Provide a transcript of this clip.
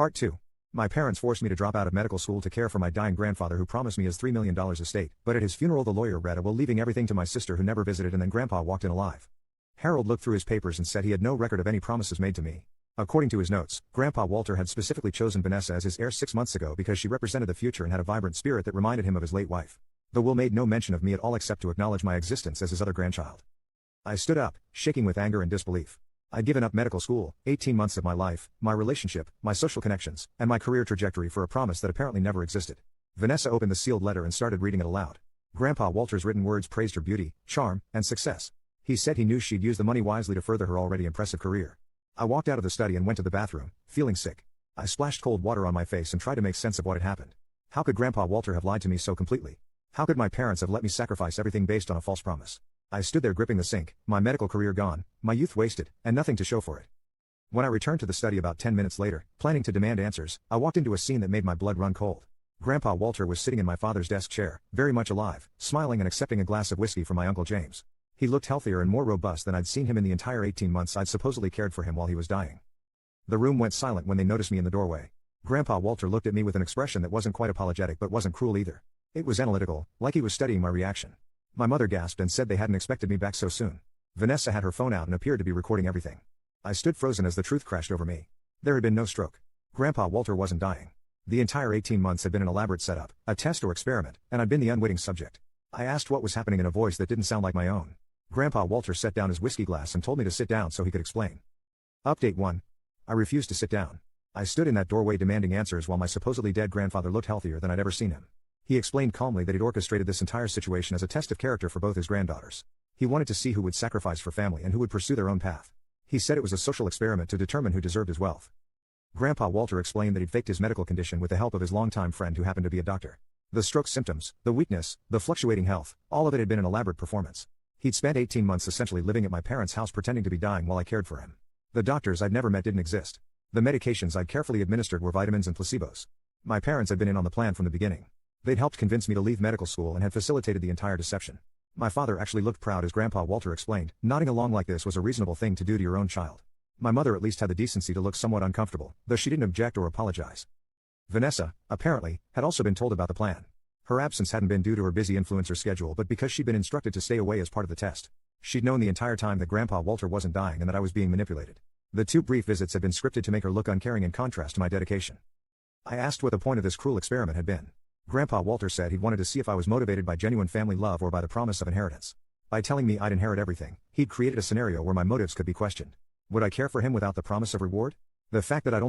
Part 2. My parents forced me to drop out of medical school to care for my dying grandfather who promised me his $3 million estate, but at his funeral the lawyer read a will leaving everything to my sister who never visited, and then Grandpa walked in alive. Harold looked through his papers and said he had no record of any promises made to me. According to his notes, Grandpa Walter had specifically chosen Vanessa as his heir 6 months ago because she represented the future and had a vibrant spirit that reminded him of his late wife. The will made no mention of me at all except to acknowledge my existence as his other grandchild. I stood up, shaking with anger and disbelief. I'd given up medical school, 18 months of my life, my relationship, my social connections, and my career trajectory for a promise that apparently never existed. Vanessa opened the sealed letter and started reading it aloud. Grandpa Walter's written words praised her beauty, charm, and success. He said he knew she'd use the money wisely to further her already impressive career. I walked out of the study and went to the bathroom, feeling sick. I splashed cold water on my face and tried to make sense of what had happened. How could Grandpa Walter have lied to me so completely? How could my parents have let me sacrifice everything based on a false promise? I stood there gripping the sink, my medical career gone, my youth wasted, and nothing to show for it. When I returned to the study about 10 minutes later, planning to demand answers, I walked into a scene that made my blood run cold. Grandpa Walter was sitting in my father's desk chair, very much alive, smiling and accepting a glass of whiskey from my Uncle James. He looked healthier and more robust than I'd seen him in the entire 18 months I'd supposedly cared for him while he was dying. The room went silent when they noticed me in the doorway. Grandpa Walter looked at me with an expression that wasn't quite apologetic but wasn't cruel either. It was analytical, like he was studying my reaction. My mother gasped and said they hadn't expected me back so soon. Vanessa had her phone out and appeared to be recording everything. I stood frozen as the truth crashed over me. There had been no stroke. Grandpa Walter wasn't dying. The entire 18 months had been an elaborate setup, a test or experiment, and I'd been the unwitting subject. I asked what was happening in a voice that didn't sound like my own. Grandpa Walter set down his whiskey glass and told me to sit down so he could explain. Update 1. I refused to sit down. I stood in that doorway demanding answers while my supposedly dead grandfather looked healthier than I'd ever seen him. He explained calmly that he'd orchestrated this entire situation as a test of character for both his granddaughters. He wanted to see who would sacrifice for family and who would pursue their own path. He said it was a social experiment to determine who deserved his wealth. Grandpa Walter explained that he'd faked his medical condition with the help of his longtime friend who happened to be a doctor. The stroke symptoms, the weakness, the fluctuating health, all of it had been an elaborate performance. He'd spent 18 months essentially living at my parents' house pretending to be dying while I cared for him. The doctors I'd never met didn't exist. The medications I'd carefully administered were vitamins and placebos. My parents had been in on the plan from the beginning. They'd helped convince me to leave medical school and had facilitated the entire deception. My father actually looked proud as Grandpa Walter explained, nodding along like this was a reasonable thing to do to your own child. My mother at least had the decency to look somewhat uncomfortable, though she didn't object or apologize. Vanessa, apparently, had also been told about the plan. Her absence hadn't been due to her busy influencer schedule but because she'd been instructed to stay away as part of the test. She'd known the entire time that Grandpa Walter wasn't dying and that I was being manipulated. The 2 brief visits had been scripted to make her look uncaring in contrast to my dedication. I asked what the point of this cruel experiment had been. Grandpa Walter said he'd wanted to see if I was motivated by genuine family love or by the promise of inheritance. By telling me I'd inherit everything, he'd created a scenario where my motives could be questioned. Would I care for him without the promise of reward? The fact that I'd